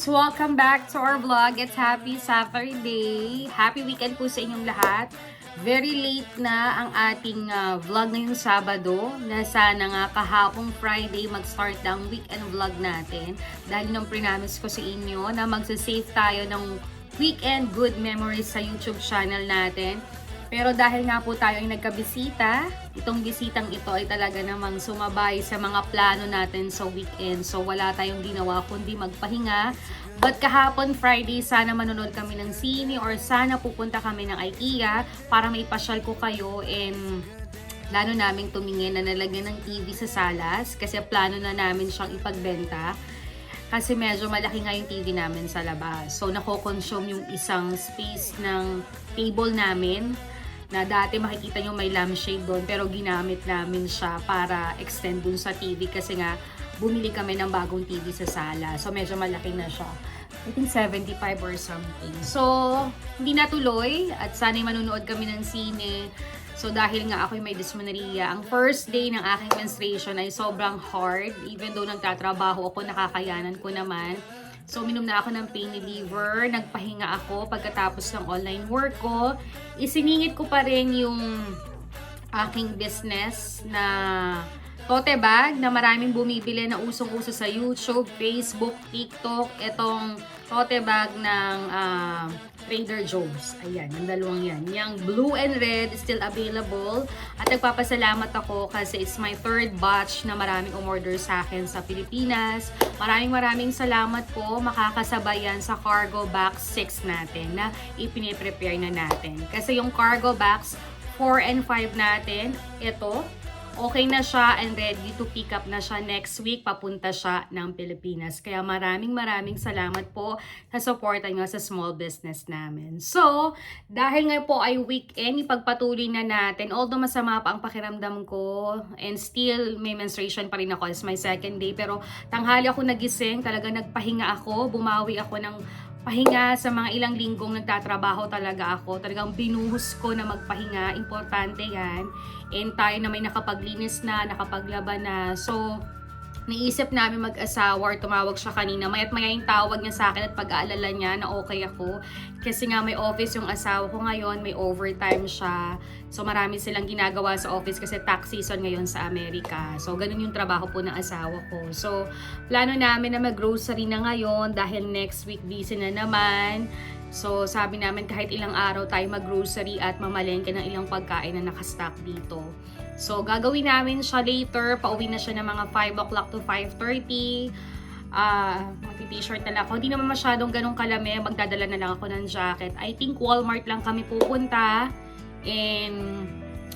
Welcome back to our vlog. It's happy Saturday. Happy weekend po sa inyong lahat. Very late na ang ating vlog ngayong Sabado. Na sana nga kahapong Friday mag-start na ang weekend vlog natin. Dahil nung prinamis ko sa inyo na magsasave tayo ng weekend good memories sa YouTube channel natin. Pero dahil nga po tayo ay nagkabisita, itong bisitang ito ay talaga namang sumabay sa mga plano natin sa weekend. So wala tayong ginawa kundi magpahinga. But kahapon Friday, sana manonood kami ng sine or sana pupunta kami ng IKEA para maipasyal ko kayo and plano naming tumingin na nalagyan ng TV sa salas kasi plano na namin siyang ipagbenta. Kasi medyo malaki nga yung TV namin sa labas. So nako-consume yung isang space ng table namin na dati makikita nyo may lampshade doon pero ginamit namin siya para extend dun sa TV kasi nga bumili kami ng bagong TV sa sala. So medyo malaki na siya. I think 75 or something. So hindi natuloy at sana'y manunood kami ng sine. So dahil nga ako'y may dysmenorrhea, ang first day ng aking menstruation ay sobrang hard. Even though nagtatrabaho ako, nakakayanan ko naman. So, minom na ako ng pain reliever, nagpahinga ako pagkatapos ng online work ko. Isiningit ko pa rin yung aking business na tote bag na maraming bumibili na usong-uso sa YouTube, Facebook, TikTok. Itong tote bag ng Trader Joe's. Ayan, yung dalawang yan. Yung blue and red is still available. At nagpapasalamat ako kasi it's my third batch na maraming umorder sa akin sa Pilipinas. Maraming salamat po. Makakasabay yan sa cargo box 6 natin na ipiniprepare na natin. Kasi yung cargo box 4 and 5 natin, ito, okay na siya and ready to pick up na siya next week. Papunta siya ng Pilipinas. Kaya maraming salamat po sa suporta nyo sa small business namin. So, dahil nga po ay weekend, ipagpatuloy na natin. Although masama pa ang pakiramdam ko and still may menstruation pa rin ako. It's my second day. Pero tanghali ako nagising. Talaga nagpahinga ako. Bumawi ako ng pahinga sa mga ilang linggong nagtatrabaho talaga ako. Talagang binuhos ko na magpahinga. Importante yan. And tayo na may nakapaglinis na, nakapaglaban na. So, naisip namin mag-asawa or tumawag siya kanina. Maya't maya yung tawag niya sa akin at pag-aalala niya na okay ako. Kasi nga may office yung asawa ko ngayon, may overtime siya. So marami silang ginagawa sa office kasi tax season ngayon sa Amerika. So ganun yung trabaho po ng asawa ko. So plano namin na mag-grocery na ngayon dahil next week busy na naman. So sabi namin kahit ilang araw tayo mag-grocery at mamalengke ng ilang pagkain na nakastock dito. So, gagawin namin siya later. Pauwi na siya ng mga 5 o'clock to 5:30. Mag-t-shirt na lang ako. Hindi naman masyadong ganong kalame. Magdadala na lang ako ng jacket. I think Walmart lang kami pupunta. And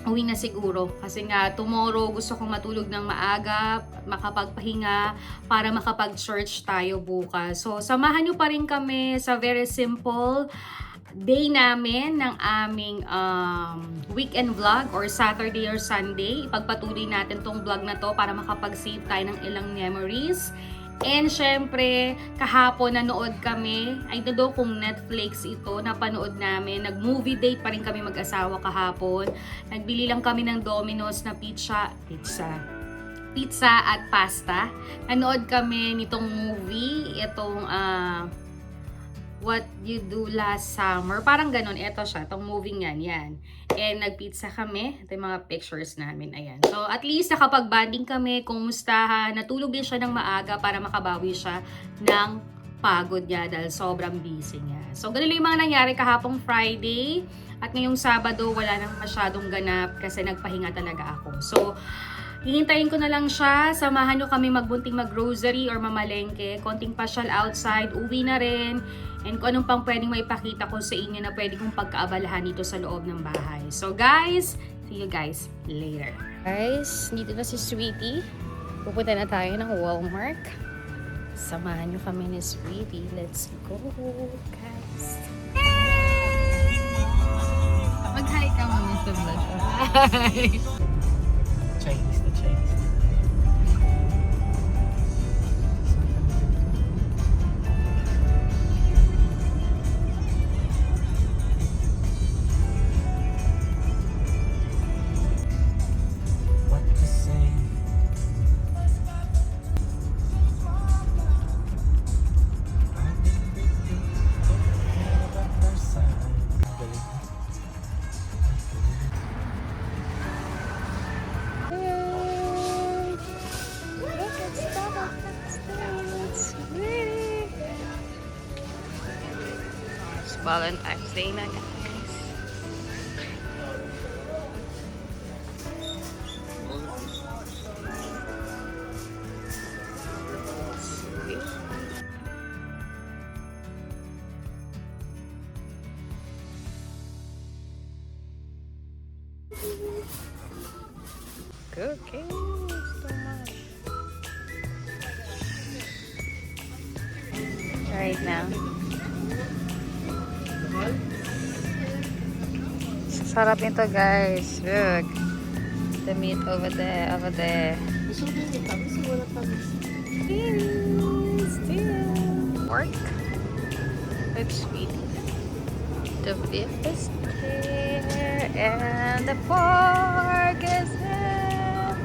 uwi na siguro. Kasi nga, tomorrow gusto kong matulog ng maaga, makapagpahinga, para makapag-church tayo bukas. So, samahan nyo pa rin kami sa very simple day namin ng aming weekend vlog or Saturday or Sunday. Ipagpatuloy natin tong vlog na to para makapag-save tayo ng ilang memories. And syempre, kahapon nanood kami. I don't know kung Netflix ito, napanood namin. Nag-movie date pa rin kami mag-asawa kahapon. Nagbili lang kami ng Domino's na pizza at pasta. Nanood kami nitong movie, itong What You Do Last Summer. Parang ganun. Ito siya. Itong movie yan. And nagpizza kami. Ito yung mga pictures namin. Ayan. So, at least nakapag-banding kami. Kumustahan. Natulog din siya ng maaga para makabawi siya ng pagod niya dahil sobrang busy niya. So, ganun yung mga nangyari kahapong Friday. At ngayong Sabado, wala nang masyadong ganap kasi nagpahinga talaga ako. So, hihintayin ko na lang siya. Samahan nyo kami magbunting mag-grocery or mamalengke. Konting pasyal outside. Uwi na rin. And kung anong pang pwedeng maipakita ko sa inyo na pwede kong pagkaabalahan dito sa loob ng bahay. So guys, see you guys later. Guys, dito na si Sweetie. Pupunta na tayo ng Walmart. Samahan nyo kami ni Sweetie. Let's go, guys. Mag-hi ka muna sa vlog. Hi! Chinese na Chinese. What to say? I Valentine's Day na, guys. Cookies, too much. Right now. Sarap nito, guys. Look. The meat over there, over there. Still. Pork. With sweet. The beef is here. And the pork is here.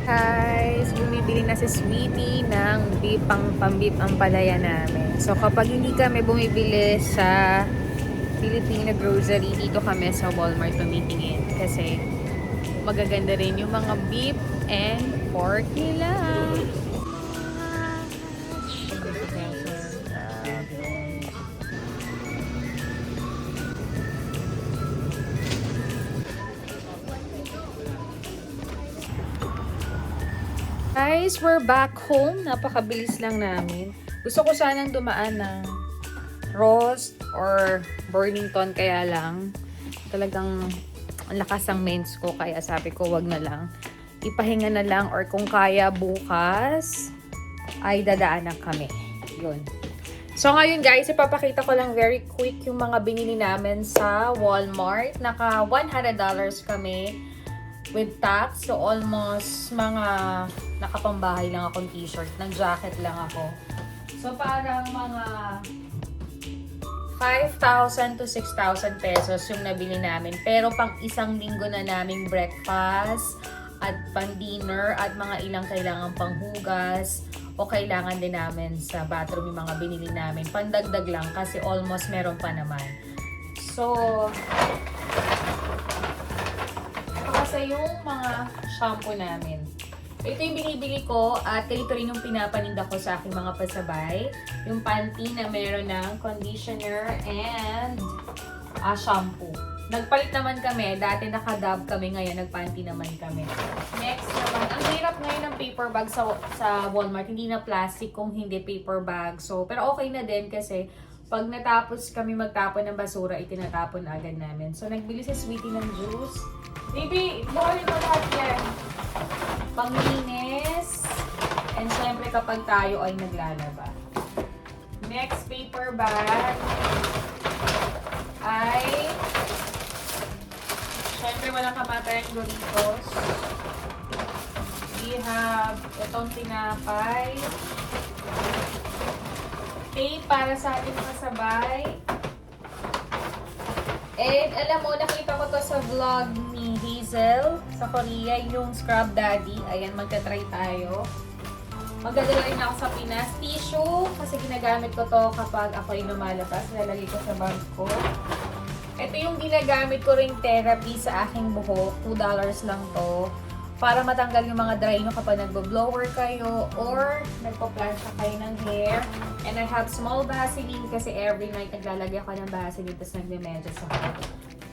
Guys, bumibili na si Sweetie ng beef, pang-beef ang palaya namin. So, kapag hindi kami bumibili sa Filipino grocery, dito kami sa Walmart tumitingin. Kasi magaganda rin yung mga beef and pork nila. Guys, we're back home. Napakabilis lang namin. Gusto ko sanang dumaan ng Ross or Burlington, kaya lang talagang ang lakas ng mens ko, kaya sabi ko wag na lang. Ipahinga na lang, or kung kaya bukas ay dadaanan kami. Yun. So ngayon guys, ipapakita ko lang very quick yung mga binili namin sa Walmart. Naka $100 kami with tax. So almost mga nakapambahay lang akong t-shirt. Nag-jacket lang ako. So parang mga 5,000 to 6,000 pesos yung nabili namin. Pero pang isang linggo na naming breakfast at pang dinner at mga ilang kailangan pang hugas o kailangan din namin sa bathroom yung mga binili namin. Pandagdag lang kasi almost meron pa naman. So, ito kasi yung mga shampoo namin. Ito yung binibili ko at ito rin yung pinapaninda ko sa aking mga pasabay. Yung panty na meron ng conditioner and shampoo. Nagpalit naman kami. Dati naka-dab kami, ngayon nagpanty naman kami. Next naman, ang hirap ngayon ng paper bag sa Walmart. Hindi na plastic kung hindi paper bag. So, pero okay na din kasi pag natapos kami magtapon ng basura, itinatapon agad namin. So, nagbili si Sweetie ng juice. Baby, buhalin mo lahat yan. Panglinis. And syempre kapag tayo ay naglalaba. Next paper bag ay syempre walang kamatayang Doritos. We have itong tinapay. Tape para sa ating kasabay. And alam mo, nakita ko to sa vlog ni Hazel sa Korea, yung Scrub Daddy. Ayan, magta-try tayo. Magdadala rin ako sa Pinas. Tissue, kasi ginagamit ko to kapag ako'y lumalabas. Lalagay ko sa bag ko. Ito yung ginagamit ko ring therapy sa aking buhok. $2 lang to. Para matanggal yung mga dry nyo kapag nagbo-blower kayo or nagpo-plancha kayo ng hair. And I have small Vaseline kasi every night naglalagay ako ng Vaseline tapos nagme-medyas ako.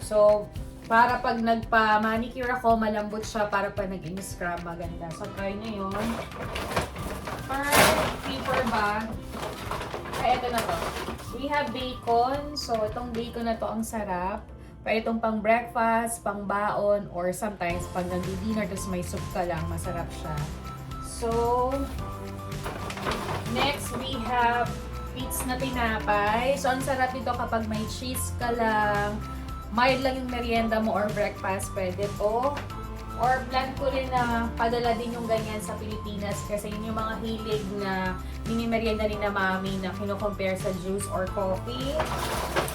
So, para pag nagpa-manicure ako, malambot siya para pag nag-in-scrub, maganda. So, try nyo yun. First, paper bag. Ay, ito na to. We have bacon. So, itong bacon na to ang sarap. Pwede itong pang breakfast, pang baon, or sometimes pag nag-dinner tapos may soup ka lang, masarap siya. So, next we have pits na tinapay. So, ang sarap nito kapag may cheese ka lang, mild lang yung merienda mo or breakfast, pwede to. Or plan ko rin na padala din yung ganyan sa Pilipinas kasi yun yung mga hilig na mini-merienda rin na mami na kino-compare sa juice or coffee.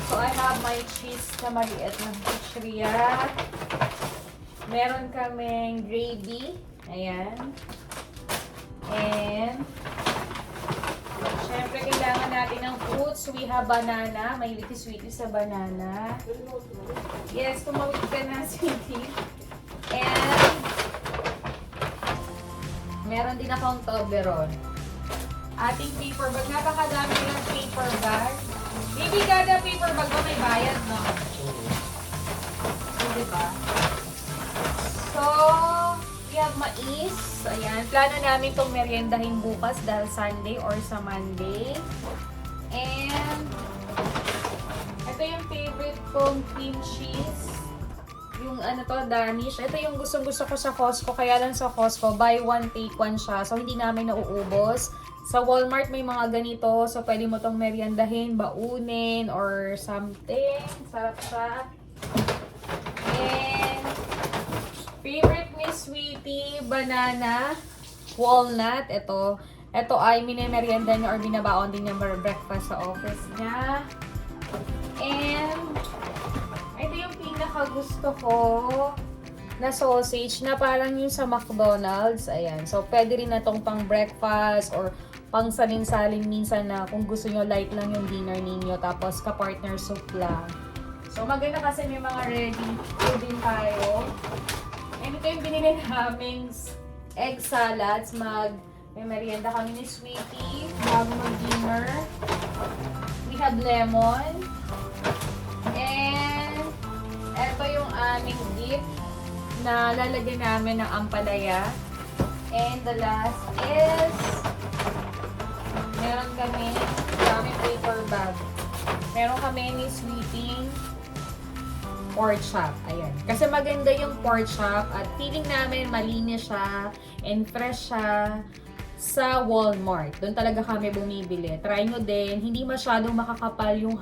So, I have my cheese na maliit ng pizzeria. Meron kaming gravy. Ayan. And, syempre, kailangan natin ng fruits. We have banana. May sweetie sa banana. Yes, tumawid ka na, sweetie. And, meron din akong Toblerone. ating paper bag. Napakadami ng paper bag. Maybe kada paper bag ba may bayad, no? So, diba? So, we have mais. Ayan. Plano namin itong meriendahin bukas dahil Sunday or sa Monday. And, ito yung favorite kong cream cheese. Yung ano to, Danish. Ito yung gustong-gusto ko sa Costco. Kaya lang sa Costco, buy one, take one siya. So, hindi namin nauubos. Sa Walmart, may mga ganito. So, pwede mo tong meriendahin, baunin, or something. Sarap siya. And, favorite ni Sweetie, banana, walnut. Ito ay minemerienda niya or binabaon din niya breakfast sa office niya. And, ito yung pinaka-gusto ko na sausage na parang yung sa McDonald's. Ayan. So, pwede rin na tong pang breakfast or pang salin-salin minsan na kung gusto nyo light lang yung dinner ninyo. Tapos, ka-partner soup lang. So, maganda kasi may mga ready food din tayo. And ito yung binili naming egg salads. May merienda kami ni Sweetie bago mag-dinner. We have lemon. And ito yung aming dip na lalagyan namin ng ampalaya. And the last is meron kami paper bag. Meron kami ni Sweetie pork chop. Ayan. Kasi maganda yung pork chop at feeling namin malinis siya and fresh siya sa Walmart. Doon talaga kami bumibili. Try nyo din. Hindi masyadong makakapal yung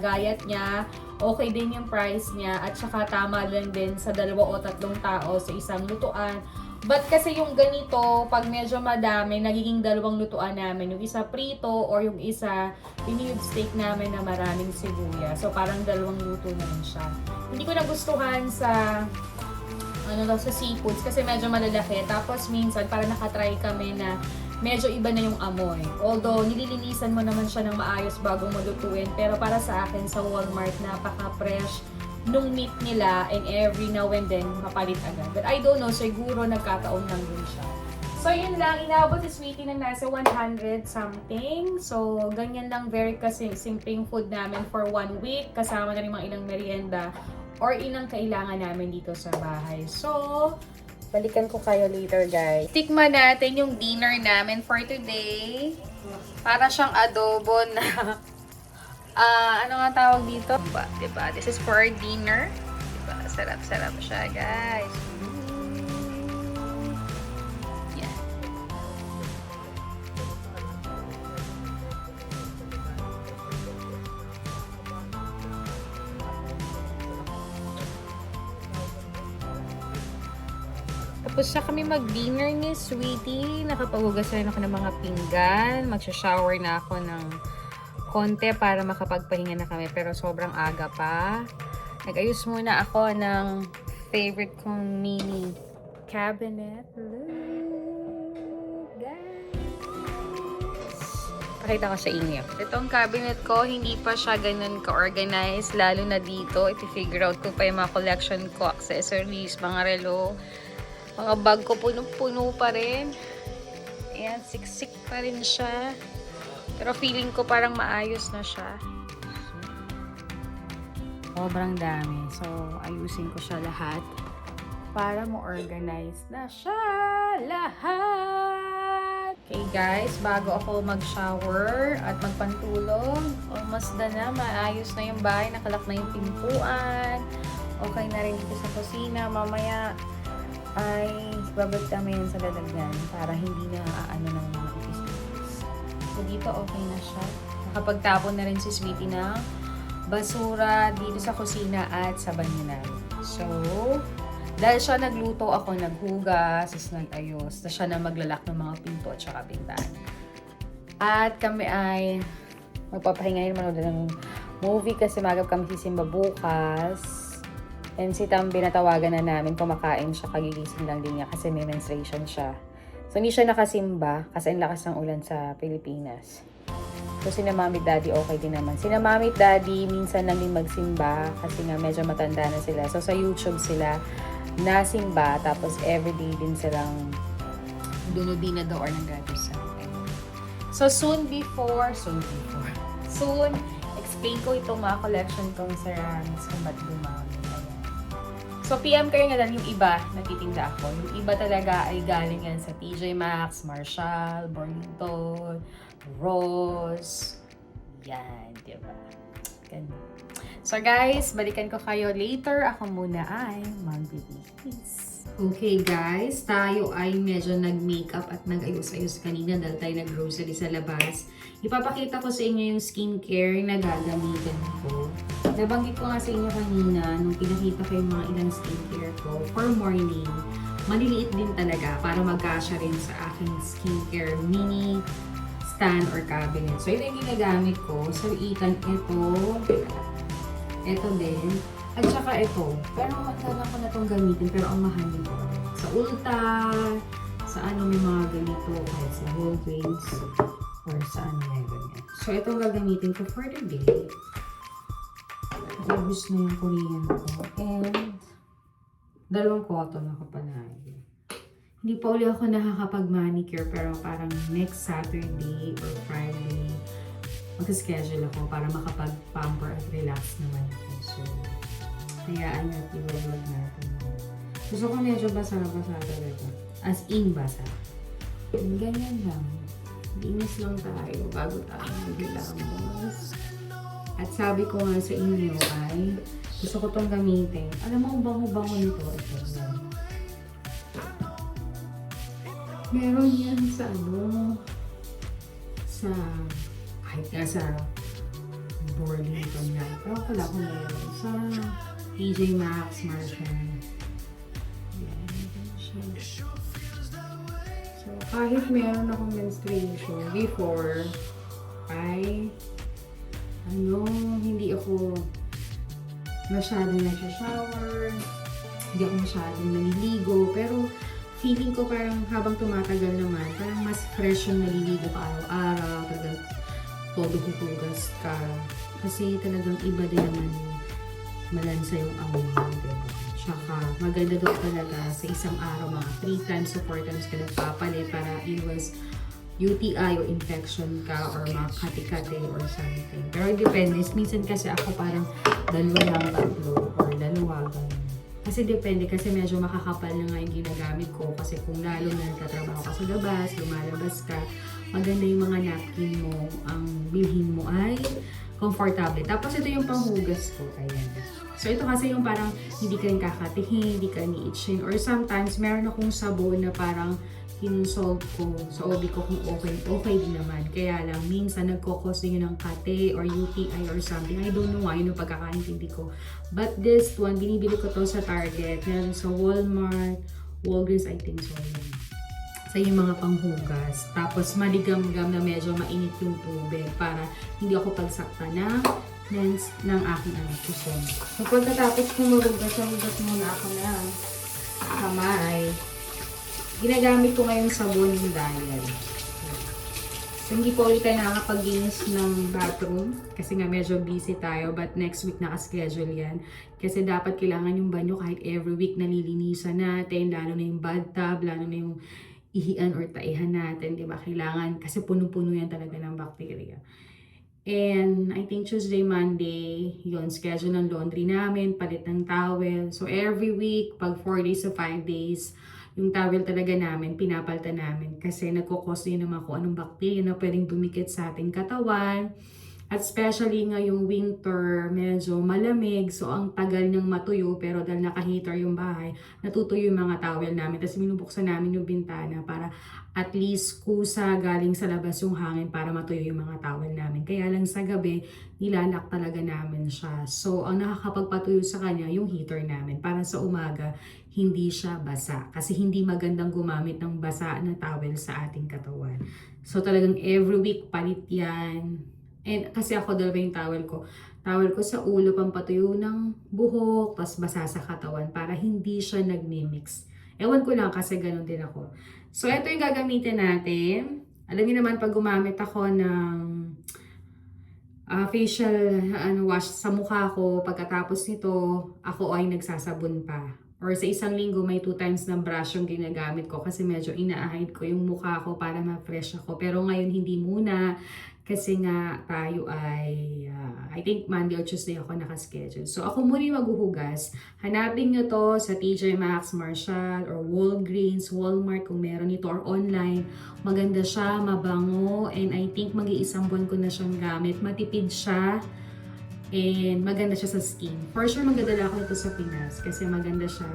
gayat niya. Okay din yung price niya. At saka tama lang din sa 2 o 3 tao sa isang lutuan. But kasi yung ganito, pag medyo madami, nagiging 2 lutuan namin. Yung isa prito or yung isa piniyog steak namin na maraming sibuyas. So parang 2 luto naman siya. Hindi ko nagustuhan sa sa seafoods kasi medyo malalaki. Tapos minsan para nakatry kami na medyo iba na yung amoy. Although nililinisan mo naman siya ng maayos bago mo lutuin. Pero para sa akin sa Walmart, napaka-fresh nung meat nila and every now and then mapalit agad. But I don't know, siguro nagkataon lang din siya. So yun lang, inaabot si Sweetie ng nasa 100 something. So ganyan lang, very kasi simpleng food namin for 1 week. Kasama na rin mga ilang merienda or ilang kailangan namin dito sa bahay. So, balikan ko kayo later, guys. Tikman natin yung dinner namin for today. Para siyang adobo na, ano nga tawag dito? Diba? This is for our dinner. Diba? Sarap-sarap siya, guys. Yan. Tapos siya kami mag-dinner ni Sweetie. Nakapagugas rin ako ng mga pinggan. Magsha-shower na ako ng konti para makapagpahinga na kami. Pero sobrang aga pa. Nag-ayos muna ako ng favorite kong mini cabinet. Look, guys. Pakita ko sa inyo. Itong cabinet ko, hindi pa siya ganun ka-organized. Lalo na dito, iti-figure out ko pa yung mga collection ko, accessories, mga relo. Mga bag ko puno-puno pa rin. Ayan, siksik pa rin siya. Pero feeling ko parang maayos na siya. Sobrang dami. So, ayusin ko siya lahat para mo-organize na siya lahat. Okay guys, bago ako mag-shower at magpantulog, almost done na. Maayos na yung bahay. Nakalak na yung pintuan. Okay na rin dito sa kusina. Mamaya ay babalik kami yun sa lalagyan para hindi na aano ng mga ipis-ipis. So, dito okay na siya. Nakapagtapon na rin si Sweetie ng basura dito sa kusina at sa banyo namin. So, dahil siya nagluto, ako naghugas, nag-ayos, na siya na maglalak ng mga pinto at saka pintahan. At kami ay magpapahingayin manood ng movie kasi magap kami sisimba bukas. And si Tambi, natawagan na namin, kumakain siya, kagigising lang din niya kasi may menstruation siya. So, hindi siya nakasimba kasi ang lakas ng ulan sa Pilipinas. So, sina Mami at Daddy okay din naman. Sina Mami at Daddy minsan lang din magsimba kasi nga medyo matanda na sila. So, sa YouTube sila nasimba tapos everyday din silang dunubina daw or nag-gatos sa akin. So, soon, explain ko itong mga collection kong ceramics kung ba't gumamit. Ayan. So, PM kayo nga lang yung iba nagtitinda ako. Yung iba talaga ay galing yan sa TJ Maxx, Marshall, Burlington, Ross. Yan, diba? Ganun. So guys, balikan ko kayo later. Ako muna ay magbibihis. Okay guys, tayo ay medyo nag-makeup at nag-ayos-ayos kanina dahil tayo nag-grocery sa labas. Ipapakita ko sa inyo yung skincare na gagamitin ko. Nabanggit ko nga sa inyo kanina nung pinakita ko yung mga ilang skincare ko for morning. Maliliit din talaga para magkasya rin sa aking skincare mini stand or cabinet. So ito yung ginagamit ko. So ikan ito din. At saka ito. Pero matagal ko na itong gamitin. Pero ang mahal nito. Sa Ulta, sa ano may mga ganito. Kahit sa Walgreens. Or sa ano may ganyan. So itong gagamitin ko for the day. Ubus na yung Korean ko. And dalawang cotton ako palagi. Hindi pa uli ako nakakapag-manicure. Pero parang next Saturday or Friday mag-schedule ako para makapag-pamper at relax naman ako. So, hayaan natin i-vlog natin. Gusto ko medyo basa-basa talaga. As in basa. Ganyan lang. Linis lang tayo bago tayo mag-ilamos. At sabi ko nga sa inyo ay gusto ko tong gamitin. Alam mo, bango-bango nito. Ito lang. Meron yan sa ano, sa kahit nga sa Burlington na. Pero wala ko meron. Sa TJ Maxx, Marshall. Yan. Siya. So, kahit meron akong menstruation before, ay hindi ako masyadong nag-shower, hindi ako masyadong naliligo, pero feeling ko parang habang tumatagal naman, parang mas fresh yung naliligo ka araw-araw, talagang todo hutugas ka. Kasi talagang iba din naman yung malansa yung amoy mo, diba? Tsaka maganda daw talaga sa isang araw, mga 3 times o 4 times ka nagpapalit para iwas UTI o infection ka or mga kati-kati or something. Pero depende. Minsan kasi ako parang dalawa lang, tatlo or dalawa, ganun. Kasi depende, kasi medyo makakapal na nga yung ginagamit ko. Kasi kung lalo na nagtatrabaho ka sa labas, lumalabas ka, maganda yung mga napkin mo, ang bilhin mo ay comfortable. Tapos ito yung panghugas ko, ayan. So ito kasi yung parang hindi ka rin kakatihin, hindi ka ni-itchin, or sometimes meron akong sabon na parang kinonsult ko sa OB ko kung okay din naman. Kaya lang, minsan nagkokos din yun ng kate or UTI or something. I don't know why, yun yung pagkakaintindi ko. But this one, binibili ko to sa Target. Meron sa Walmart, Walgreens, I think so. Sa yung mga panghugas. Tapos maligam-gam na medyo mainit yung tubig para hindi ako pagsakta ng lens ng aking kuson. So pagkatapos kung magugas muna ako ng kamay, ginagamit ko ngayon sabon yung Dial. So, hindi po ulit tayo nakakapag-linis ng bathroom kasi nga medyo busy tayo, but next week naka-schedule yan. Kasi dapat kailangan yung banyo kahit every week nalilinisan natin, lalo na yung bathtub, lalo na yung ihian or taihan natin, di ba? Kailangan kasi puno-puno yan talaga ng bacteria. And I think Tuesday, Monday, yon schedule ng laundry namin, palit ng towel. So every week, pag 4 days to 5 days, yung towel talaga namin, pinapalitan namin. Kasi nagkukos din naman kung anong bacteria na pwedeng dumikit sa ating katawan. At especially ngayong winter, medyo malamig. So ang tagal niyang matuyo, pero dahil naka-heater yung bahay, natutuyo yung mga towel namin. Tapos binubuksan namin yung bintana para at least kusa galing sa labas yung hangin para matuyo yung mga towel namin. Kaya lang sa gabi, nilalak talaga namin siya. So ang nakakapagpatuyo sa kanya, yung heater namin. Para sa umaga, hindi siya basa. Kasi hindi magandang gumamit ng basa na towel sa ating katawan. So talagang every week palit yan. And kasi ako dalawa yung towel ko. Towel ko sa ulo, pampatuyo ng buhok, tapos basa sa katawan para hindi siya nagmi-mix. Ewan ko lang kasi ganun din ako. So ito yung gagamitin natin. Alam niyo naman pag gumamit ako ng facial wash sa mukha ko, pagkatapos nito, ako ay nagsasabon pa. or sa isang linggo may 2 times ng brush yung ginagamit ko kasi medyo ina-hide ko yung mukha ko para ma-fresh ako. Pero ngayon hindi muna kasi nga tayo ay I think Monday or Tuesday ako nakaschedule. So ako muna yung maghuhugas. Hanapin nyo to sa TJ Maxx, Marshall, or Walgreens, Walmart kung meron ito, or online. Maganda siya, mabango, and I think mag-iisang buwan ko na siyang gamit. Matipid siya. And maganda siya sa skin. For sure, magdadala ako ito sa Pinas kasi maganda siya.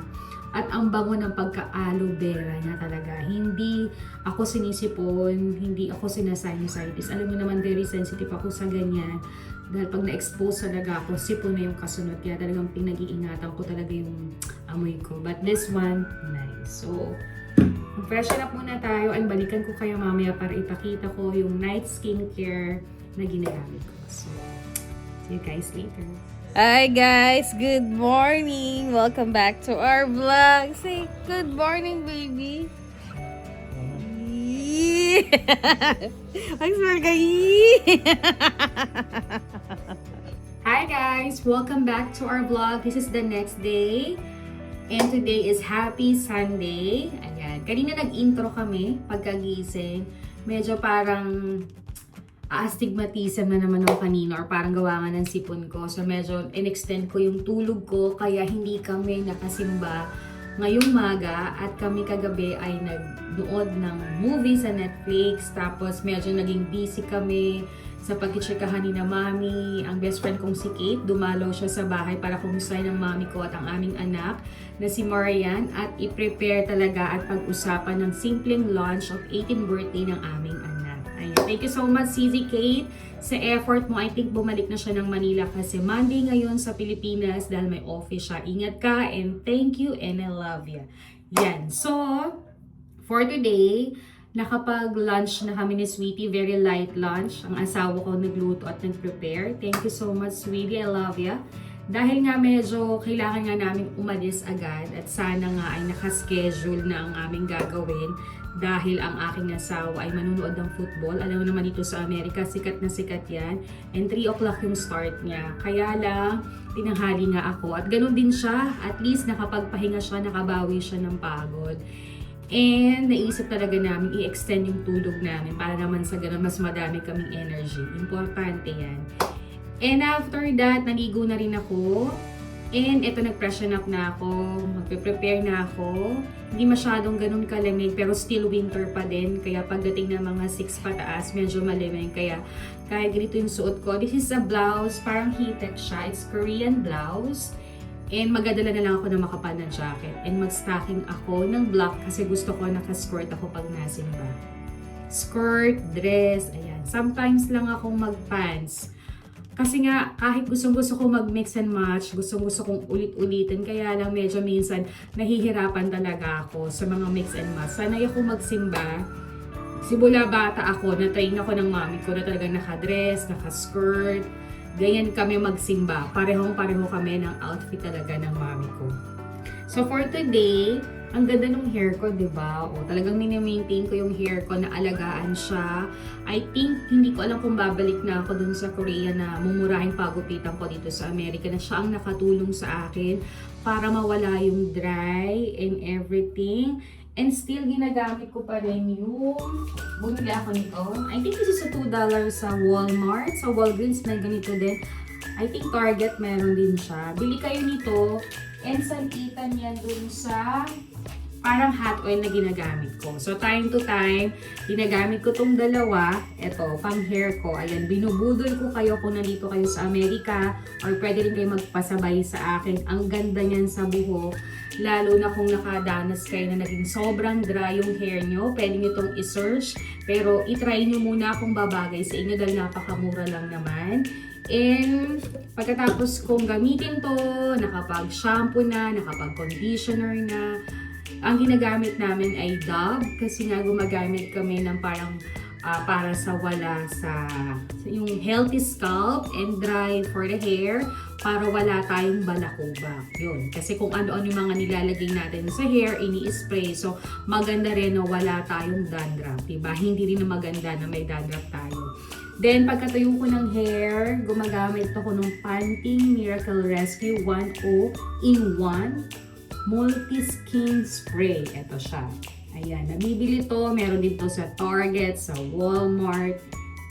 At ang bango ng pagka-aloe vera niya talaga. Hindi ako sinisipon, hindi ako sinasinusitis. Alam mo naman, very sensitive ako sa ganyan. Dahil pag na-expose talaga ako, sipon na yung kasunod. Kaya talagang pinag-iingatan ko talaga yung amoy ko. But this one, nice. So, mag-freshen up muna tayo. And balikan ko kayo mamaya para ipakita ko yung night skincare na ginagamit ko. So, see you guys later. Hi guys, good morning. Welcome back to our vlog. Say good morning, baby. Ang swarga. Hi guys! Welcome back to our vlog. This is the next day. And today is Happy Sunday. Ayan. Kanina nag-intro kami pagkagising. Medyo parang astigmatism na naman ako kanina, or parang gawa nga ng sipon ko. So medyo in-extend ko yung tulog ko kaya hindi kami nakasimba ngayong maga, at kami kagabi ay nagnood ng movie sa Netflix. Tapos medyo naging busy kami sa pag-checkahan ni na mami. Ang best friend kong si Kate, dumalaw siya sa bahay para kumustahin ng mami ko at ang aming anak na si Marian, at i-prepare talaga at pag-usapan ng simpleng launch of 18th birthday ng aming anak. Ayan. Thank you so much, CZ Kate, sa effort mo. I think bumalik na siya ng Manila kasi Monday ngayon sa Pilipinas dahil may office siya. Ingat ka, and thank you, and I love you. Yan. So, for today, nakapag-lunch na kami ni Sweetie. Very light lunch. Ang asawa ko nagluto at nag-prepare. Thank you so much, Sweetie. I love you. Dahil nga medyo kailangan nga namin umalis agad at sana nga ay nakaschedule na ang aming gagawin dahil ang aking asawa ay manunood ng football. Alam mo naman dito sa Amerika, sikat na sikat yan. And 3 o'clock yung start niya. Kaya lang, tinanghali nga ako. At ganun din siya. At least nakapagpahinga siya, nakabawi siya ng pagod. And naisip talaga namin i-extend yung tulog namin para naman sa ganun mas madami kaming energy. Importante yan. And after that, naligo na rin ako. And ito, nag-freshen up na ako. Magpe-prepare na ako. Hindi masyadong ganun kalamig, pero still winter pa din. Kaya pagdating ng mga 6 pataas, medyo malamig. Kaya ganito yung suot ko. This is a blouse. Parang heated siya. It's Korean blouse. And magadala na lang ako ng makapal na jacket. And mag-stocking ako ng black kasi gusto ko naka-skirt ako pag nasimba. Skirt, dress, ayan. Sometimes lang akong mag-pants. Kasi nga, kahit gustong-gusto ko mag-mix and match, gustong-gusto kong ulit-ulitin, kaya lang medyo minsan nahihirapan talaga ako sa mga mix and match. Sanay ako magsimba. Simula bata ako, na-train ako ng mami ko na talagang naka-dress, naka-skirt. Ganyan kami magsimba. Parehong-pareho kami ng outfit talaga ng mami ko. So for today, ang ganda ng hair ko, diba? O, talagang mini-maintain ko yung hair ko na alagaan siya. I think, hindi ko alam kung babalik na ako dun sa Korea na mumurahing pagupitan ko dito sa Amerika, na siya ang nakatulong sa akin para mawala yung dry and everything. And still, ginagamit ko pa rin yung bumili ako nito. I think this is a $2 sa Walmart. Sa Walgreens may ganito din. I think Target meron din siya. Bili kayo nito. And santitan yan dun sa parang hot oil na ginagamit ko. So, time to time, ginagamit ko tong dalawa. Ito, pang hair ko. Ayan, binubudol ko kayo kung nandito kayo sa Amerika, or pwede rin kayo magpasabay sa akin. Ang ganda niyan sa buhok. Lalo na kung nakadanas kayo na naging sobrang dry yung hair nyo, pwede nyo itong i-search. Pero, itry nyo muna kung babagay sa inyo dahil napakamura lang naman. And pagkatapos kong gamitin to, nakapag-shampoo na, nakapag-conditioner na, ang ginagamit namin ay Dove kasi nga gumagamit kami ng parang para sa wala sa yung healthy scalp and dry for the hair para wala tayong balakubak. Yun. Kasi kung ano-ano yung mga nilalagay natin sa hair, ini-spray. So, maganda rin na wala tayong dandruff. Diba? Hindi rin na maganda na may dandruff tayo. Then, pagkatayo ko ng hair, gumagamit ako ng Pantene Miracle Rescue 1-0-in-1 Multi-Skin Spray. Ito siya. Ayan, nabibili to. Meron din to sa Target, sa Walmart.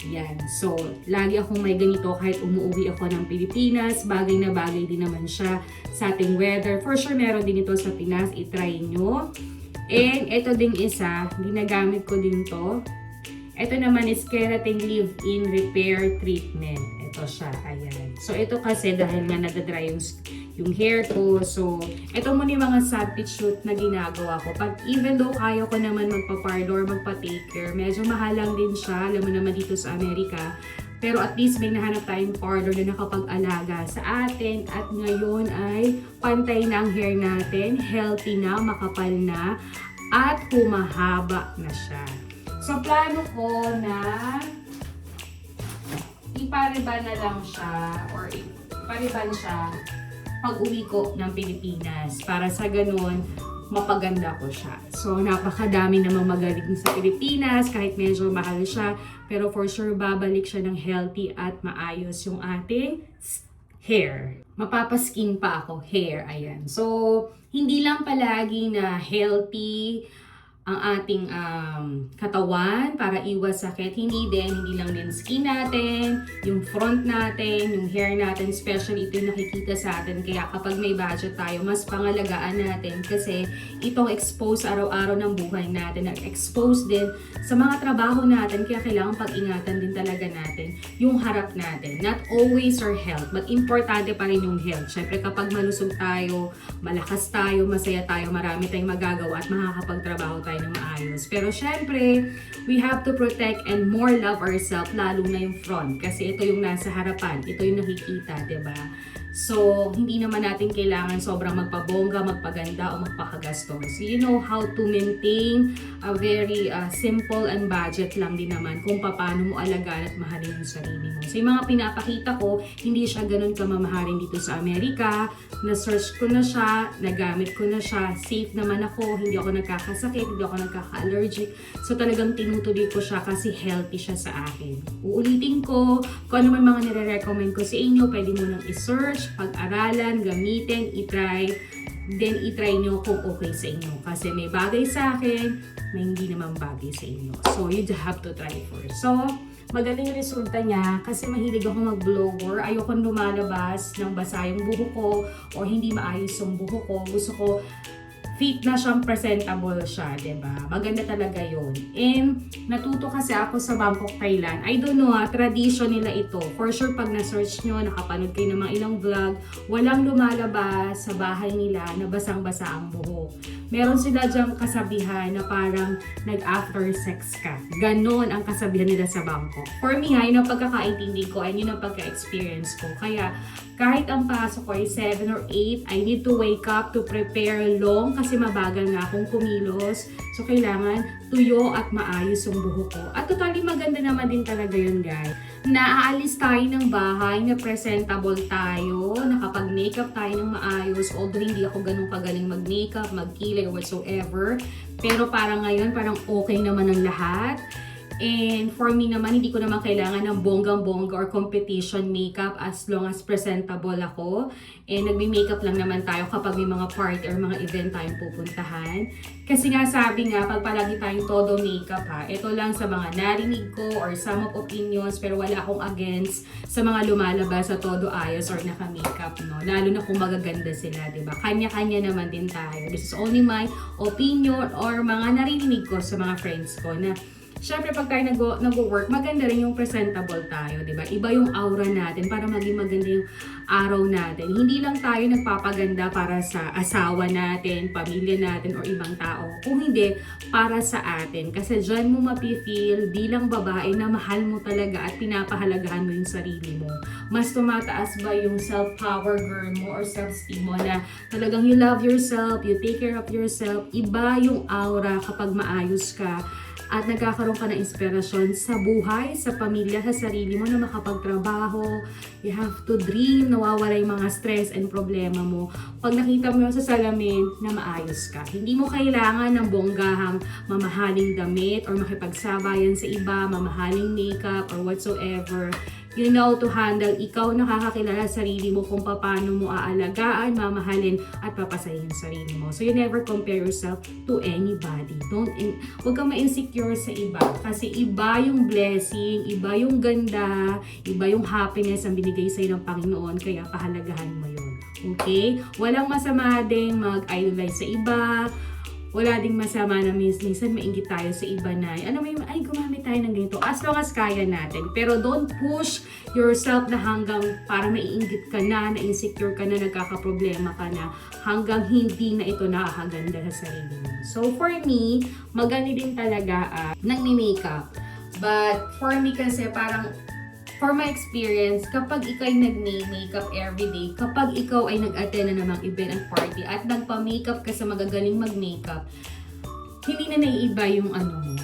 Yan. So, lagi akong may ganito kahit umuwi ako ng Pilipinas. Bagay na bagay din naman siya sa ating weather. For sure, meron din ito sa Pinas. I-try nyo. And ito ding isa, ginagamit ko din to. Ito naman is Keratin Leave-In Repair Treatment. Ito siya. Ayan. So, ito kasi dahil nga nadadry yung hair ko. So, ito muna yung mga substitute na ginagawa ko. Pag even though kaya ko naman magpa-parlor, magpa-take care, medyo mahal lang din siya. Alam mo naman dito sa Amerika. Pero at least may nahanap tayong parlor na nakapag-alaga sa atin. At ngayon ay pantay na ang hair natin. Healthy na, makapal na, at humahaba na siya. So, plano ko na ipariban na lang siya or ipariban siya pag uwi ko ng Pilipinas para sa ganun mapaganda ko siya. So napakadami namang magaling sa Pilipinas kahit medyo mahal siya, pero for sure babalik siya ng healthy at maayos yung ating hair. Mapapaskin pa ako hair, ayan. So hindi lang palagi na healthy ang ating katawan para iwas sakit. Hindi lang din skin natin, yung front natin, yung hair natin, especially ito yung nakikita sa atin. Kaya kapag may budget tayo, mas pangalagaan natin kasi itong expose araw-araw ng buhay natin, expose din sa mga trabaho natin. Kaya kailangan pag-ingatan din talaga natin yung harap natin. Not always our health, but importante pa rin yung health. Syempre kapag malusog tayo, malakas tayo, masaya tayo, marami tayong magagawa at makakapagtrabaho tayo ng maayos. Pero syempre, we have to protect and more love ourselves, lalo na yung front. Kasi ito yung nasa harapan. Ito yung nakikita, diba? So, hindi naman natin kailangan sobrang magpabongga, magpaganda, o magpakagastos. So, you know how to maintain a very simple and budget lang din naman kung paano mo alagaan at mahalin yung sarili mo. So, yung mga pinapakita ko, hindi siya ganun kamamahalin dito sa Amerika. Na-search ko na siya, nagamit ko na siya, safe naman ako, hindi ako nagkakasakit, hindi ako nagkaka-allergic. So, talagang tinutuloy ko siya kasi healthy siya sa akin. Uulitin ko, kung ano man mga nire-recommend ko sa inyo, pwede mo nang i-search, pag-aralan, gamitin, i-try, then i-try nyo kung okay sa inyo. Kasi may bagay sa akin, may hindi naman bagay sa inyo. So, you have to try first. So, magaling yung resulta niya kasi mahilig ako mag-blower. Ayoko lumalabas ng basa yung buhok ko o hindi maayos yung buhok ko. Gusto ko fit na siyang presentable siya, diba? Maganda talaga yun. And natuto kasi ako sa Bangkok, Thailand. I don't know, tradition nila ito. For sure, pag na-search nyo, nakapanood kayo ng mga ilang vlog, walang lumalabas sa bahay nila na basang-basa ang buhok. Meron sila dyang kasabihan na parang nag-after sex ka. Ganon ang kasabihan nila sa Bangkok. For me, yun ang pagkakaintindi ko and yun ang pagka-experience ko. Kaya, kahit ang pasok ko ay 7 or 8, I need to wake up to prepare long kasi mabagal na akong kumilos. So, kailangan tuyo at maayos yung buhok ko. At totally maganda naman din talaga yun, guys. Naaalis tayo ng bahay, na presentable tayo, nakapag-makeup tayo ng maayos. Although hindi ako ganun kagaling mag-makeup, mag-kilay, or whatsoever. Pero parang ngayon, parang okay naman ang lahat. And for me naman, hindi ko naman kailangan ng bonggang-bongga or competition makeup as long as presentable ako. And nagme-makeup lang naman tayo kapag may mga party or mga event tayong pupuntahan. Kasi nga sabi nga, pag palagi tayong todo makeup ha, ito lang sa mga narinig ko or some of opinions, pero wala akong against sa mga lumalabas sa todo ayos or naka-makeup, no? Lalo na kung magaganda sila, diba? Kanya-kanya naman din tayo. This is only my opinion or mga narinig ko sa mga friends ko na syempre, pag tayo nag-work, maganda rin yung presentable tayo, di ba? Iba yung aura natin para maging maganda yung araw natin. Hindi lang tayo nagpapaganda para sa asawa natin, pamilya natin, o ibang tao. Kung hindi, para sa atin. Kasi dyan mo mapifeel bilang babae na mahal mo talaga at pinapahalagahan mo yung sarili mo. Mas tumataas ba yung self-power girl mo or self-esteem mo na talagang you love yourself, you take care of yourself. Iba yung aura kapag maayos ka at nagkakaroon ka ng inspirasyon sa buhay, sa pamilya, sa sarili mo na makapagtrabaho. You have to dream, nawawala yung mga stress and problema mo. Pag nakita mo sa salamin na maayos ka, hindi mo kailangan ng bonggahang mamahaling damit or makipagsabayan sa iba, mamahaling makeup or whatsoever. You know to handle. Ikaw nakakakilala sa sarili mo kung paano mo aalagaan, mamahalin, at papasahin sa sarili mo. So you never compare yourself to anybody. Huwag kang ma-insecure sa iba. Kasi iba yung blessing, iba yung ganda, iba yung happiness ang binigay sa'yo ng Panginoon. Kaya pahalagahan mo yun. Okay? Walang masama ding mag-idolize sa iba. Wala ding masama na minsan mainggit tayo sa iba na, ano mo yung, ay gumamit tayo ng ganito, as long as kaya natin. Pero don't push yourself na hanggang para maiinggit ka na insecure ka na, nagkakaproblema ka na, hanggang hindi na ito nakakaganda sa sarili mo. So for me, maganda din talaga nagmi-makeup. But for me kasi parang, for my experience, kapag ikaw ay nag-makeup everyday, kapag ikaw ay nag-attend na namang event and party at nagpa-makeup ka sa magagaling mag-makeup, hindi na naiiba yung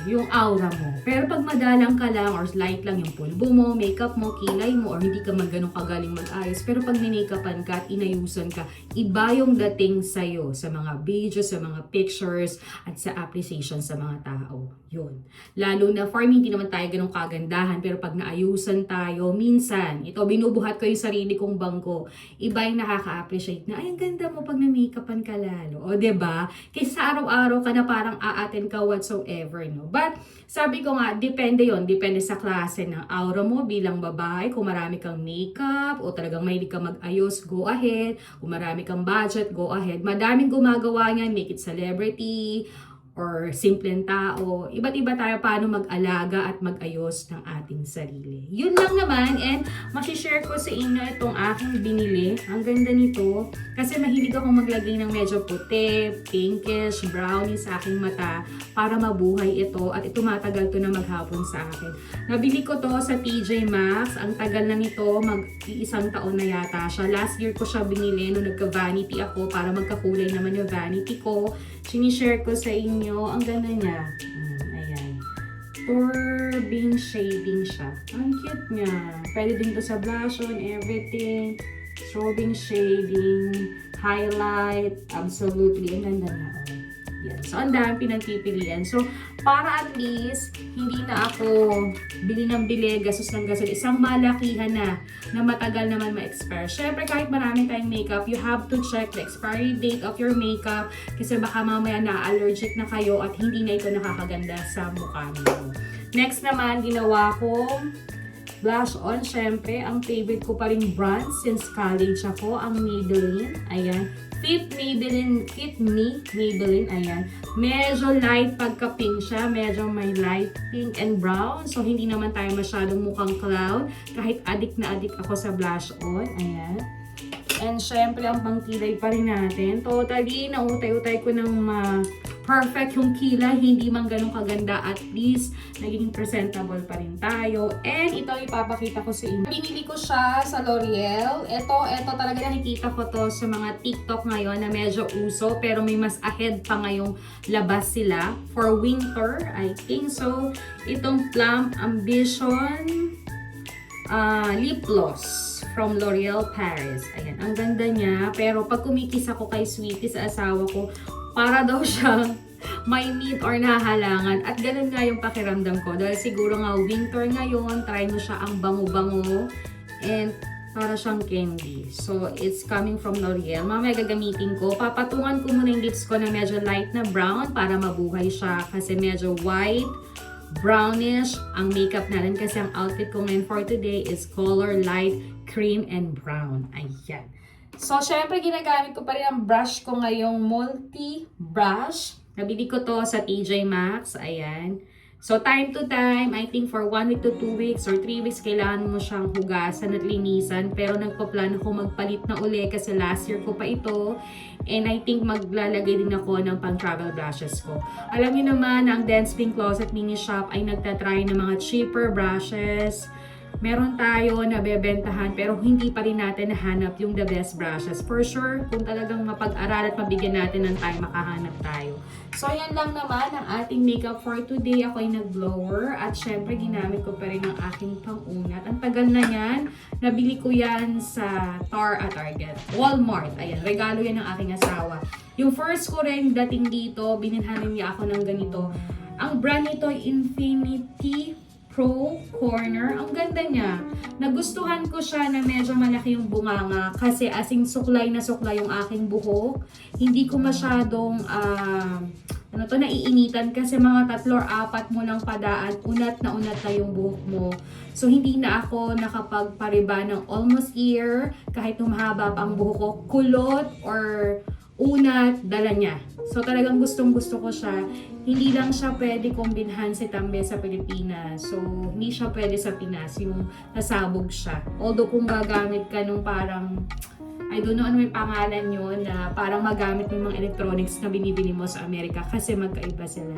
yung aura mo. Pero pag madalang ka lang or light lang yung pulbo mo, makeup mo, kilay mo, or hindi ka ganun kagaling mag-ayos, pero pag minakeupan ka at inayusan ka, iba yung dating sa'yo sa mga videos, sa mga pictures, at sa appreciation sa mga tao. Yun. Lalo na for me, hindi naman tayo ganun kagandahan, pero pag naayusan tayo, minsan, ito, binubuhat ko yung sarili kong bangko, iba yung nakaka-appreciate na, ay, ang ganda mo pag na-makeupan ka lalo. O, diba? Kaysa araw-araw ka na parang aaten ka whatsoever, no? But, sabi ko nga, depende yon, depende sa klase ng aura mo bilang babae. Kung marami kang makeup o talagang mahilig ka mag-ayos, go ahead. Kung marami kang budget, go ahead. Madaming gumagawa niyan, make it celebrity or simpleng tao. Iba't iba tayo paano mag-alaga at mag-ayos ng ating sarili. Yun lang naman, and masishare ko sa inyo itong aking binili. Ang ganda nito kasi mahilig akong maglagay ng medyo puti, pinkish, brownie sa aking mata para mabuhay ito at ito matagal to na maghapon sa akin. Nabili ko to sa TJ Maxx. Ang tagal na nito, mag-iisang taon na yata siya. Last year ko siya binili nung nagka-vanity ako para magkakulay naman yung vanity ko. Sinishare ko sa inyo. Ang ganda niya. Ayan. Turbing shading siya. Ang cute niya. Pwede din to sa blush on, everything. Turbing shading, highlight. Absolutely. Ang ganda niya. Yan. So, ang dami pinagpipilian. So, para at least, hindi na ako bili ng bili, gastos ng gastos. Isang malakihan na matagal naman ma-expire. Siyempre, kahit marami tayong makeup, you have to check the expiry date of your makeup kasi baka mamaya na-allergic na kayo at hindi na ito nakakaganda sa mukha niyo. Next naman, ginawa ko blush on. Siyempre, ang favorite ko pa rin brand since college ako, ang Maybelline. Ayan. Fit Maybelline, Fit Me Maybelline, ayan. Medyo light pagka-pink siya, medyo may light pink and brown. So, hindi naman tayo masyadong mukhang clown. Kahit addict na addict ako sa blush on, ayan. And syempre, ang pangkilay pa rin natin. Totally, nautay-utay ko ng perfect yung kilay, hindi man ganun kaganda, at least naging presentable pa rin tayo. And ito ipapakita ko sa inyo. Binili ko siya sa L'Oreal. Ito talaga nakikita ko to sa mga TikTok ngayon na medyo uso, pero may mas ahead pa ngayong labas sila for winter, I think. So, itong Plum Ambition lip gloss from L'Oreal Paris. Ayan, ang ganda niya. Pero pag kumikis ako kay Sweetie sa asawa ko, para daw siya may meat or nahalangan. At ganun nga yung pakiramdam ko. Dahil siguro nga winter ngayon, try mo siya ang bango-bango. And para siyang candy. So, it's coming from L'Oreal. Mamaya gagamitin ko. Papatungan ko muna yung lips ko na medyo light na brown para mabuhay siya. Kasi medyo white, brownish ang makeup natin. Kasi ang outfit ko ngayon for today is color light, cream, and brown. Ayan. So, syempre, ginagamit ko pa rin ang brush ko ngayong multi-brush. Nabili ko to sa TJ Maxx. Ayan. So, time to time, I think for 1 week to 2 weeks or 3 weeks, kailangan mo siyang hugasan at linisan. Pero nagpa-plan ako magpalit na uli kasi last year ko pa ito. And I think maglalagay din ako ng pang-travel brushes ko. Alam niyo naman, ang Dance Pink Closet Mini Shop ay nagtatry ng mga cheaper brushes. Meron tayo na bebentahan pero hindi pa rin natin nahanap yung the best brushes. For sure, kung talagang mapag-aral at mabigyan natin ng time, makahanap tayo. So, yan lang naman ang ating makeup for today. Ako ay nag-blower at syempre ginamit ko pa rin ang aking pang-unat. Ang tagal na yan. Nabili ko yan sa Target. Walmart. Ayan, regalo yan ng aking asawa. Yung first ko rin dating dito, binilhan niya ako ng ganito. Ang brand nito, Infinity Pro Corner. Ang ganda niya. Nagustuhan ko siya na medyo malaki yung bunganga kasi asing suklay na suklay yung aking buhok. Hindi ko masyadong naiinitan kasi mga 3 or 4 mo ng padaan, unat na yung buhok mo. So, hindi na ako nakapagpariba ng almost ear kahit humahaba pa ang buhok ko. Kulot or unat, dala niya. So, talagang gustong-gusto ko siya. Hindi lang siya pwede kombinhan si Tambe sa Pilipinas. So, hindi siya pwede sa Pinas, yung nasabog siya. Although, kung gagamit ka nung parang, I don't know ano may pangalan yun, na parang magamit mo yung mga electronics na binibili mo sa Amerika kasi magkaiba sila.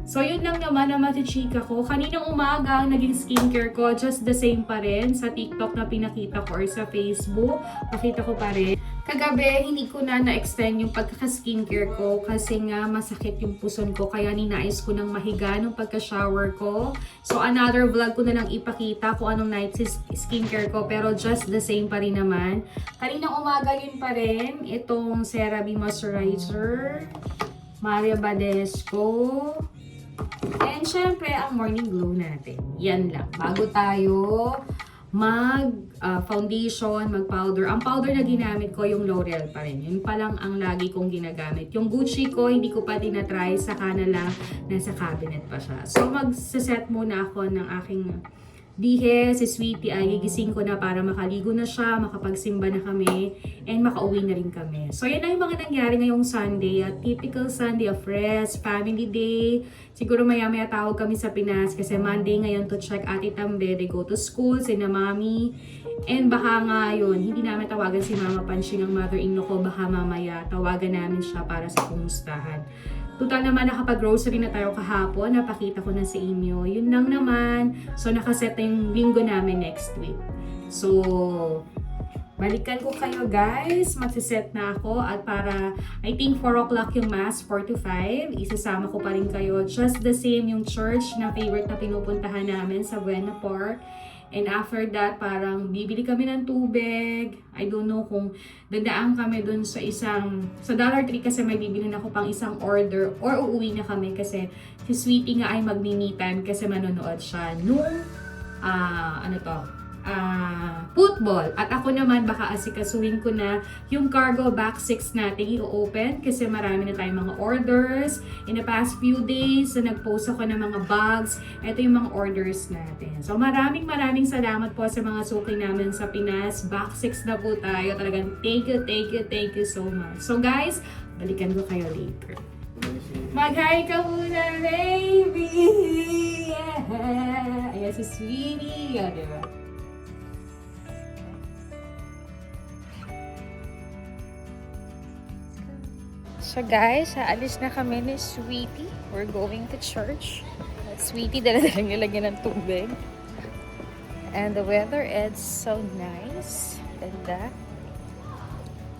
So, yun lang naman ang matichika ko. Kaninang umaga, ang naging skincare ko, just the same pa rin. Sa TikTok na pinakita ko or sa Facebook, pakita ko pa rin. Kagabi, hindi ko na-extend yung pagkaka-skincare ko kasi nga masakit yung puson ko. Kaya ninais ko ng mahiga nung pagka-shower ko. So, another vlog ko na lang ipakita kung anong night skincare ko. Pero just the same pa rin naman. Kaninang umaga yun pa rin. Itong CeraVe Moisturizer. Maria Badescu. And syempre, ang morning glow natin. Yan lang. Bago tayo mag-foundation, mag-powder. Ang powder na ginamit ko, yung L'Oreal pa rin. Yun pa lang ang lagi kong ginagamit. Yung Gucci ko, hindi ko pa tinatry. Saka na lang, nasa cabinet pa siya. So, mag-set muna ako ng aking bihe. Si Sweetie ay gigising ko na para makaligo na siya, makapagsimba na kami, and makauwi na rin kami. So, yan na yung mga nangyari ngayong Sunday. A typical Sunday of rest, family day. Siguro maya-maya tawag kami sa Pinas kasi Monday ngayon to check Ate Tambe. They go to school, sina Mami. And baka nga yun, hindi namin tawagan si Mama Panching ang mother-in-law ko. Baka mamaya tawagan namin siya para sa kumustahan. Total naman nakapag-grocery na tayo kahapon. Napakita ko na sa inyo. Yun lang naman. So nakaset na yung linggo namin next week. So, balikan ko kayo guys. Magsiset na ako at para I think 4 o'clock yung mass, 4 to 5. Isasama ko pa rin kayo. Just the same yung church na favorite na pinupuntahan namin sa Buena Park. And after that, parang bibili kami ng tubig. I don't know kung dadaan kami dun sa Dollar Tree kasi may bibili na ako pang isang order or uuwi na kami kasi si Sweetie nga ay magmi-me time kasi manonood siya nung football. At ako naman baka asikasuhin ko na yung cargo box 6 natin i-open kasi marami na tayong mga orders. In the past few days, nag-post ako ng mga bags. Ito yung mga orders natin. So maraming salamat po sa mga suki namin sa Pinas. Box 6 na po tayo. Talagang thank you so much. So guys, balikan ko kayo later. Mag-hi ka muna, baby! Yeah. Ayan si Sweetie. O, diba? So guys, aalis na kami ni Sweetie. We're going to church. At Sweetie, dala-dalang nilagyan ng tubig. And the weather is so nice. Ganda.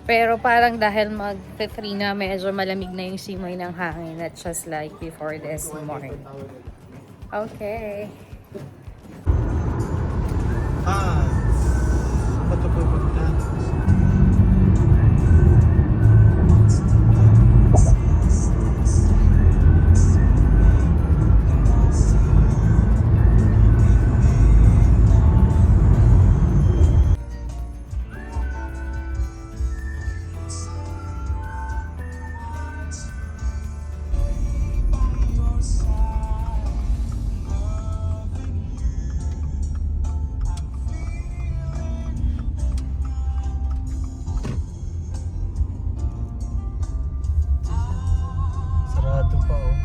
Pero parang dahil mag-3 na, medyo malamig na yung simoy ng hangin. Not just like before this morning. Okay. Ba't ito pupunta? Sarado pa oh.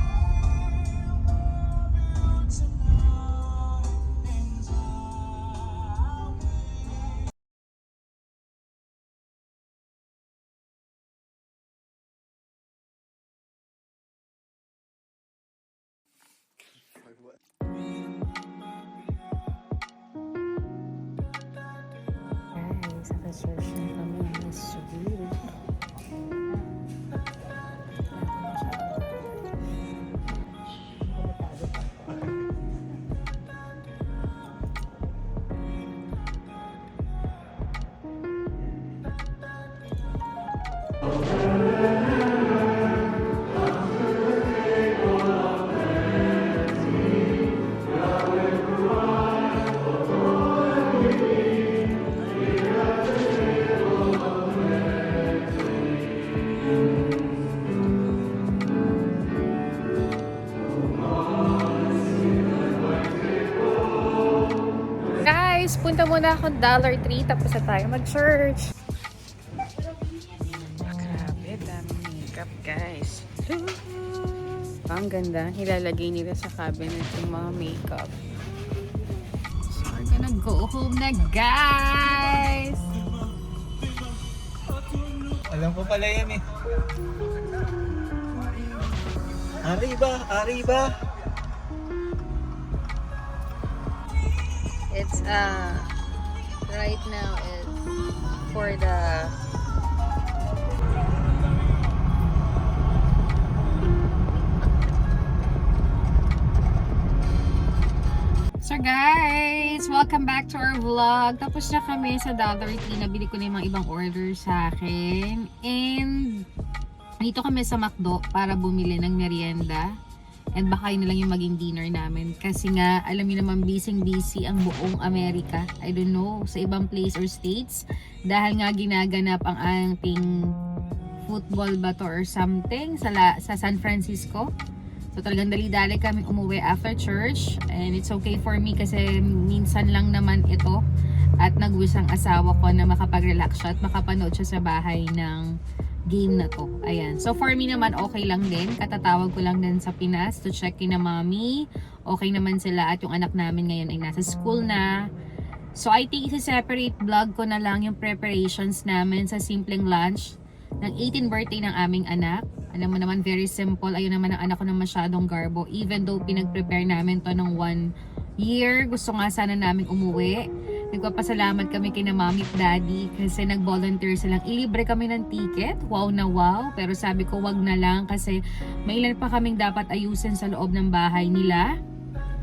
Guys, naka-search na kami ng Sweetie. guys, punta muna akong Dollar Tree tapos na tayo mag-church. Grabe, daming makeup guys. Ang ganda, ilalagay nila sa cabinet yung mga makeup. So we're gonna go home na guys. Alam ko pala yan eh. Arriba! Arriba! It's right now is for the So guys, welcome back to our vlog. Tapos na kami sa Dollar Tree. Nabili ko na yung mga ibang order sa akin. And dito kami sa McDo para bumili ng merienda. And baka yun na lang yung maging dinner namin. Kasi nga, alam niyo naman, busy ang buong Amerika. I don't know, sa ibang place or states. Dahil nga ginaganap ang ating football ba to or something sa San Francisco. So talagang dali-dali kaming umuwi after church. And it's okay for me kasi minsan lang naman ito. At nag-wish ang asawa ko na makapag-relax siya at makapanood siya sa bahay ng game na to. Ayan. So for me naman okay lang din. Katatawag ko lang din sa Pinas to check in na mommy. Okay naman sila at yung anak namin ngayon ay nasa school na. So I think isa-separate vlog ko na lang yung preparations namin sa simpleng lunch ng 18th birthday ng aming anak. Alam mo naman, very simple. Ayun naman ang anak ko na masyadong garbo. Even though pinag-prepare namin to ng 1 year, gusto nga sana namin umuwi. Nagpapasalamat kami kina mommy at daddy kasi nag-volunteer silang ilibre kami ng ticket. Wow na wow. Pero sabi ko wag na lang kasi may ilan pa kaming dapat ayusin sa loob ng bahay nila.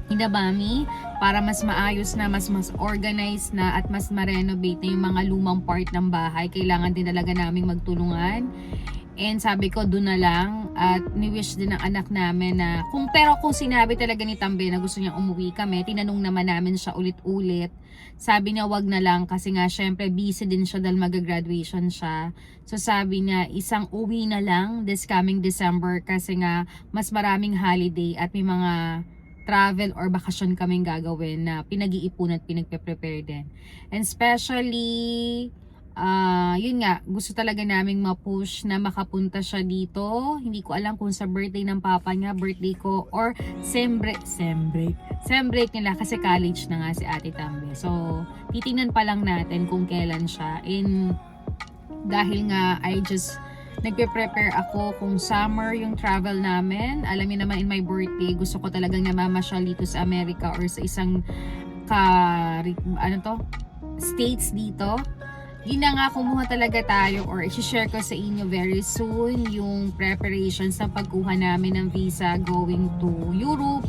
Mami, para mas maayos na, mas organized na at mas ma-renovate na yung mga lumang part ng bahay. Kailangan din talaga naming magtulungan. And sabi ko doon na lang at ni-wish din ng anak namin na kung sinabi talaga ni Tambe na gusto niya umuwi kami, tinanong naman namin siya ulit-ulit. Sabi niya wag na lang kasi nga syempre busy din siya dahil mag-graduation siya. So sabi niya isang uwi na lang this coming December kasi nga mas maraming holiday at may mga travel or bakasyon kaming gagawin na pinag-iipon at pinagpe-prepare din. And especially yun nga, gusto talaga naming ma-push na makapunta siya dito. Hindi ko alam kung sa birthday ng papa niya, birthday ko, or sem break nila kasi college na nga si Ate Tambe. So, titingnan pa lang natin kung kailan siya. And dahil nga, nagpe-prepare ako kung summer yung travel namin. Alam niyo naman, in my birthday, gusto ko talagang namamasyal dito sa Amerika or sa isang states dito. Yun na nga, kumuha talaga tayo or i-share ko sa inyo very soon yung preparations sa pagkuha namin ng visa going to Europe.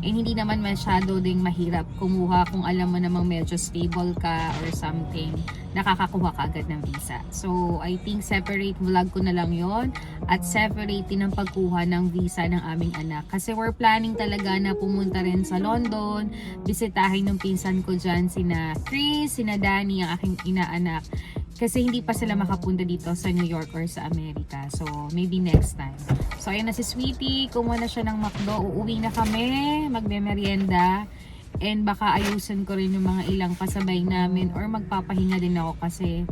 And hindi naman masyado ding mahirap kumuha kung alam mo namang medyo stable ka or something, nakakakuha ka agad ng visa. So I think separate vlog ko na lang yon at separate din ang pagkuha ng visa ng aming anak. Kasi we're planning talaga na pumunta rin sa London, bisitahin ng pinsan ko dyan, sina Chris, sina Danny, ang aking inaanak. Kasi hindi pa sila makapunta dito sa New York or sa Amerika. So, maybe next time. So, ayun na si Sweetie. Kumuha na siya ng McDo. Uuwi na kami. Magme-merienda. And baka ayusin ko rin yung mga ilang kasabay namin. Or magpapahinga din ako kasi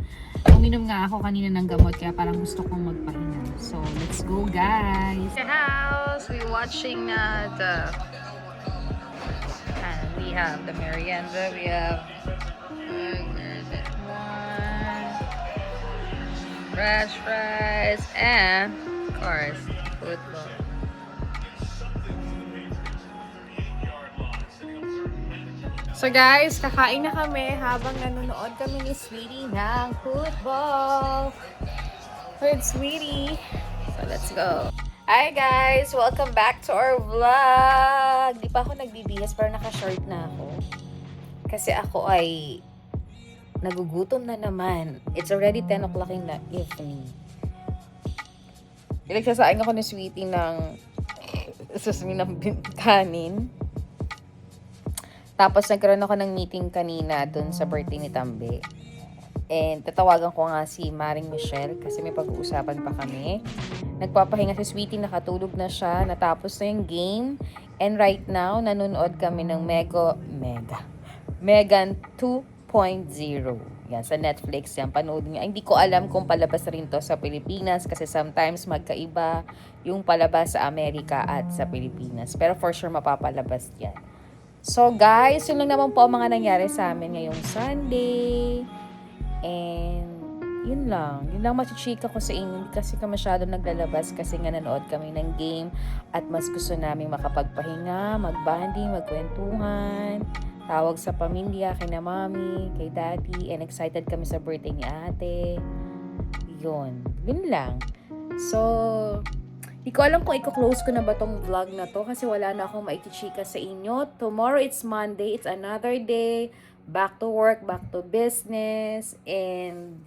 uminom nga ako kanina ng gamot. Kaya parang gusto kong magpahinga. So, let's go guys! The house! We're watching we have the merienda. We have French fries, and of course, football. So guys, kakain na kami habang nanonood kami ni Sweetie ng football with Sweetie. So let's go. Hi guys! Welcome back to our vlog! Di pa ako nagbibihis pero naka-short na ako. Kasi ako ay nagugutom na naman. It's already 10 o'clock in the evening. Pinagsasaing ako ni Sweetie ng kanin. Tapos nagkaroon ako ng meeting kanina dun sa birthday ni Tambe. And tatawagan ko nga si Maring Michelle kasi may pag-uusapan pa kami. Nagpapahinga si Sweetie, nakatulog na siya, natapos na yung game. And right now, nanonood kami ng Megan 2.0. Yan, sa Netflix yan. Panoodin niyo. Ay, hindi ko alam kung palabas rin to sa Pilipinas kasi sometimes magkaiba yung palabas sa Amerika at sa Pilipinas. Pero for sure mapapalabas yan. So guys, yun lang naman po ang mga nangyari sa amin ngayong Sunday. And yun lang. Yun lang machichika ko sa inyo kasi ka masyado naglalabas kasi nga nanood kami ng game at mas gusto namin makapagpahinga, magbanding, magkwentuhan, tawag sa pamilya, kay na mami, kay daddy, and excited kami sa birthday ni ate. Yun lang. So, di ko alam kung i-close ko na ba tong vlog na to kasi wala na akong maichichika sa inyo. Tomorrow it's Monday, it's another day, back to work, back to business, and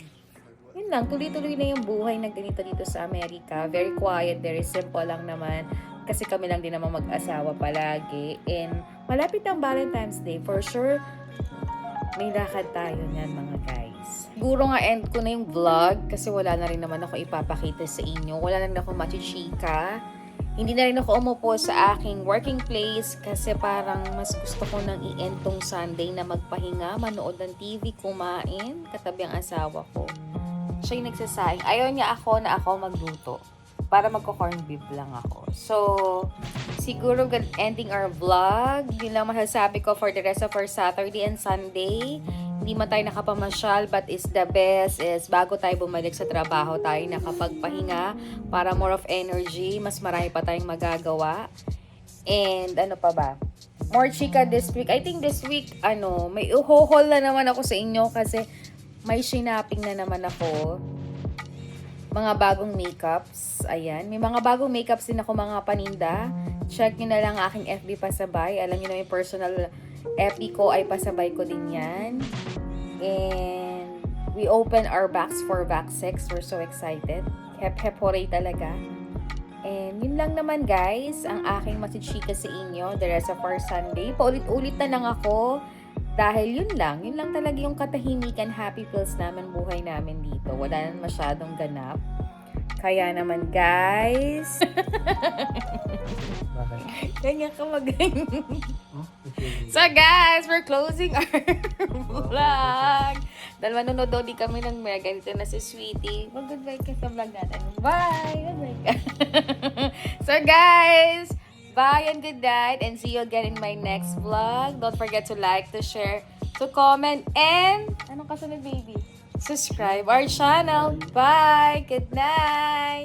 yun lang, tuloy-tuloy na yung buhay na ganito dito sa Amerika. Very quiet, very simple lang naman. Kasi kami lang din naman mag-asawa palagi. And malapit ang Valentine's Day. For sure, may lakad tayo niyan mga guys. Siguro nga end ko na yung vlog kasi wala na rin naman ako ipapakita sa inyo. Wala na rin ako machichika. Hindi na rin ako umupo sa aking working place kasi parang mas gusto ko nang i-end tong Sunday na magpahinga, manood ng TV, kumain, katabi ang asawa ko. Siya yung nagsasaing. Ayaw niya ako na ako magluto. Para magko-corn beef lang ako. So, siguro ending our vlog. Yun lang masasabi ko for the rest of our Saturday and Sunday. Hindi man tayo nakapamasyal, but is the best is bago tayo bumalik sa trabaho, tayo nakapagpahinga para more of energy. Mas marami pa tayong magagawa. And ano pa ba? More chika this week. I think this week, may uhohol na naman ako sa inyo kasi may shinaping na naman ako. Mga bagong makeups. Ayan. May mga bagong makeups din ako mga paninda. Check nyo na lang aking FB pasabay. Alam nyo na yung personal FB ko ay pasabay ko din yan. And we open our box for Vax 6. We're so excited. Hep hooray talaga. And yun lang naman guys, ang aking masichika sa inyo the rest of our Sunday. Paulit-ulit na lang ako. Dahil yun lang talaga yung katahimikan, happy pills namin, buhay namin dito. Wala na masyadong ganap. Kaya naman, guys. Kanya ka So, guys, we're closing our vlog. Dahil manonood di kami ng Megan. Ito na si Sweetie. Mag-goodbye ka sa vlog natin. Bye! Goodbye ka. So, guys, bye and good night, and see you again in my next vlog. Don't forget to like, to share, to comment, and anong kasunod, baby? Subscribe our channel. Bye! Good night!